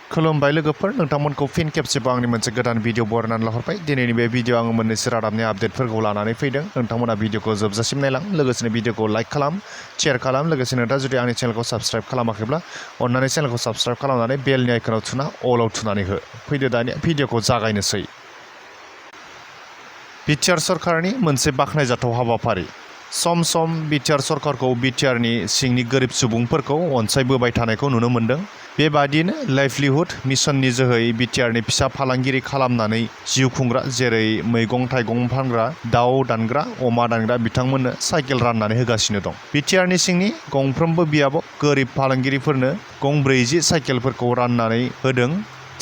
खुलुमबाय लोगोफोर नोंथांमोनखौ फिन खेबसेबाव आंनि मोनसे गोदान भिडिअ बरायनानै लाहरबाय दिनैनि बे भिडिअ आङो मोननैसो रादाबनि आपडेटफोरखौ लानानै फैदों नोंथांमोना भिडिअखौ जोबजासिम नायलां लोगोसेनो भिडिअखौ लाइक खालाम शेयार खालाम लोगोसे नोंथाङा जुदि आंनि चेनेलखौ साबस्क्राइब खालामाखैब्ला अन्नानै चेनेलखौ साबस्क्राइब खालामनानै बेलनि आइकनाव थुना अलाव थुनानै हो फैदो दानिया भिडिअखौ जागायनोसै बिटिआर सरकारनि मोनसे बाख्नायजाथाव हाबाफारि सम सम बिटिआर सरकारखौ बिटिआरनि सिंनि गोरिब सुबुंफोरखौ अनसायबोबाय थानायखौ नुनो मोन्दों बेबादिनो लाइभलिहुड मिशननि जोहै बिटिआरनि फिसा फालांगिरि खालामनानै जिउ खुंग्रा जेरै मैगं थाइगं फानग्रा दाउ दानग्रा अमा दानग्रा बिथांमोननो साइकेल राननानै होगासिनो दं बिटिआरनि सिंनि गंफ्रोमबो बियाबाव गोरिब फालांगिरिफोरनो गंब्रैजि साइकेलफोरखौ राननानै होदों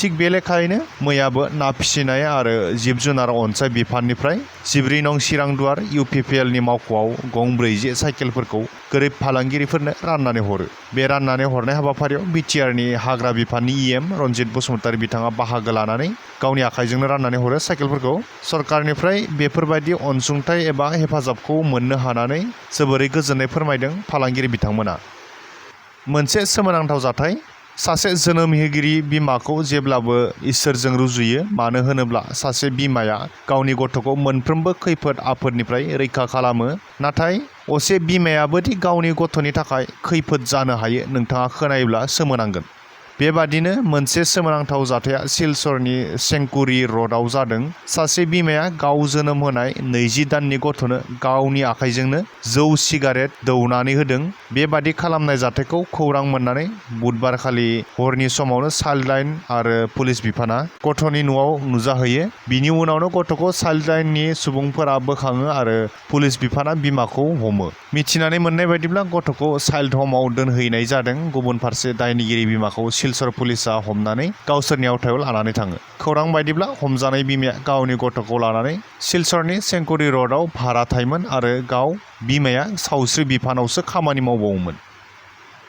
थिग बे लेखायैनो मैयाबो ना फिसिनाय आरो जिब जुनार अनसाय बिफाननिफ्राय 14 नं चिरांदुवार इउपिपिएलनि मावख'आव गंब्रैजि साइकेलफोरखौ गोरिब फालांगिरिफोरनो राननानै हरो बे राननानै हरनाय हाबाफारियाव बिटिआरनि हाग्रा बिफाननि इएम रनजित बसुमतारी बिथाङा बाहागो लानानै गावनि आखाइजोंनो राननानै हरो साइकेलफोरखौ सरकारनिफ्राय बेफोरबायदि अनसुंथाइ एबा हेफाजाबखौ मोननो हानानै जोबोरै गोजोननाय फोरमायदों फालांगिरि बिथांमोना मोनसे सोमोनांथाव जाथाय सासे जोनोम होगिरि बिमाखौ जेब्लाबो इसोरजों रुजुयो मानो होनोब्ला सासे बिमाया गावनि गथ'खौ मोनफ्रोमबो खैफोद आफोदनिफ्राय रैखा खालामो नाथाय असे बिमायाबोदि गावनि गथ'नि थाखाय खैफोद जानो हायो नोंथाङा खोनायोब्ला सोमोनांगोन बेबादिनो मोनसे सोमोनांथाव जाथाया सिलचरनि सेंकुरि रडआव जादों सासे बिमाया गाव जोनोम होनाय 20 दाननि गथ'नो गावनि आखाइजोंनो जौ सिगारेट दौनानै होदों बेबादि खालामनाय जाथायखौ खौरां मोननानै बुधबारखालि हरनि समावनो चाइल्ड लाइन आरो पुलिस बिफाना गथ'नि न'आव नुजाहैयो बिनि उनावनो गथ'खौ चाइल्ड लाइननि सुबुंफोरा बोखाङो आरो पुलिस बिफाना बिमाखौ हमो मिथिनानै मोननाय बायदिब्ला गथ'खौ चाइल्ड हमाव दोनहैनाय जादों गुबुन फारसे दायनिगिरि बिमाखौ सिलचर पुलिसा हमनानै गावसोरनि आवथायाव लानानै थाङो खौरां बायदिब्ला हमजानाय बिमाया गावनि गथ'खौ लानानै सिलचरनि सेंकुरि रडआव भारा थायोमोन आरो गाव बिमाया सावस्रि बिफानावसो खामानि मावबावोमोन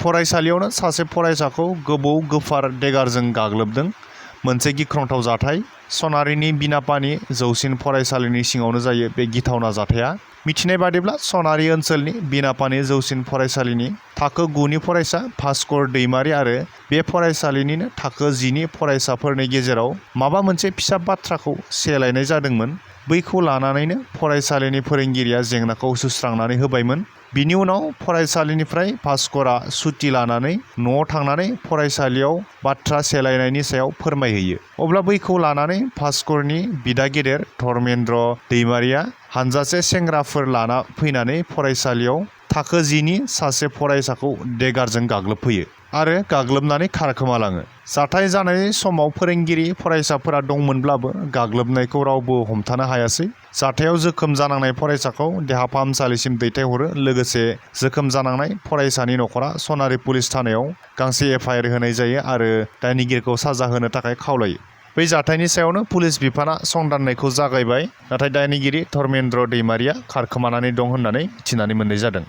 फरायसालियावनो सासे फरायसाखौ गोबौ गोफार देगारजों गाग्लोबदों मोनसे गिख्रंथाव जाथाय सनारिनि बिनापानि जौसिन फरायसालिनि सिङावनो जायो बे गिथावना जाथाया मिथिनाय बादिब्ला सनारि ओनसोलनि बिनापानि जौसिन फरायसालिनि थाखो 9नि फरायसा भास्कर दैमारि आरो बे फरायसालिनिनो थाखो 10नि फरायसाफोरनि गेजेराव माबा मोनसे फिसा बाथ्राखौ सेलायनाय जादोंमोन बैखौ लानानैनो फरायसालिनि फोरोंगिरिया जेंनाखौ सुस्रांनानै होबायमोन बिनि उनाव फरायसालिनिफ्राय भास्करा सुटि लानानै न'आव थांनानै फरायसालियाव बाथ्रा सेलायनायनि सायाव फोरमायहैयो अब्ला बैखौ लानानै भास्करनि बिदा गेदेर धर्मेन्द्र दैमारिया हानजासे सेंग्राफोर लाना फैनानै फरायसालियाव थाखो 10नि सासे फरायसाखौ देगारजों गाग्लोबफैयो आरो गाग्लोबनानै खारखोमालाङो जाथाय जानाय समाव फोरोंगिरि फरायसाफोरा दंमोनब्लाबो गाग्लोबनायखौ रावबो हमथानो हायासै जाथायाव जोखोम जानांनाय फरायसाखौ देहा फाहामसालिसिम दैथायहरो लोगोसे जोखोम जानांनाय फरायसानि न'खरा सनारि पुलिस थानायाव गांसे एफआइआर होनाय जायो आरो दायनिगिरिखौ साजा होनो थाखाय खावलायो बै जाथायनि सायावनो पुलिस बिफाना संदाननायखौ जागायबाय नाथाय दायनिगिरि धर्मेन्द्र दैमारिया खारखोमानानै दं होननानै मिथिनानै मोननाय जादों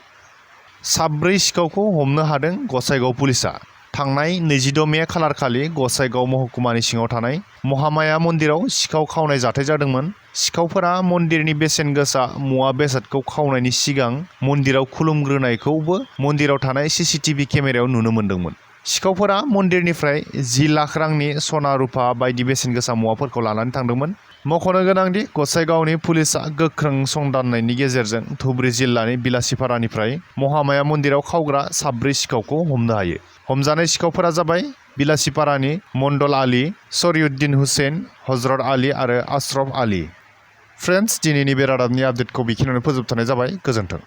7 सिखावखौ हमनो हादों गसाइगाव पुलिसा थांनाय 26 मे खालारखालि गसाइगाव महकुमानि सिङाव थानाय महामाया मन्दिराव सिखाव खावनाय जाथाय जादोंमोन सिखावफोरा मन्दिरनि बेसेन गोसा मुवा बेसादखौ खावनायनि सिगां मन्दिराव खुलुमग्रोनायखौबो मन्दिराव थानाय सीसीटीवी केमेरायाव नुनो मोन्दोंमोन सिखावफोरा मन्दिरनिफ्राय 10 लाख रांनि सना रुपा बायदि बेसेन गोसा मुवाफोरखौ लानानै थांदोंमोन मख'नो गोनांदि गसाइगावनि पुलिसा गोख्रों संदाननायनि गेजेरजों धुबुरी जिल्लानि बिलासिपारानिफ्राय महामाया मन्दिराव खावग्रा 7 सिखावखौ हमनो हायो हमजानाय सिखावफोरा जाबाय बिलासिपारानि मण्डल आली शरीउद्दीन हुसैन हजरत आली आरो आशरफ आली फ्रेन्ड्स दिनैनि बे रादाबनि आपडेटखौ बेखिनियावनो फोजोबथ'नाय जाबाय गोजोन्थों।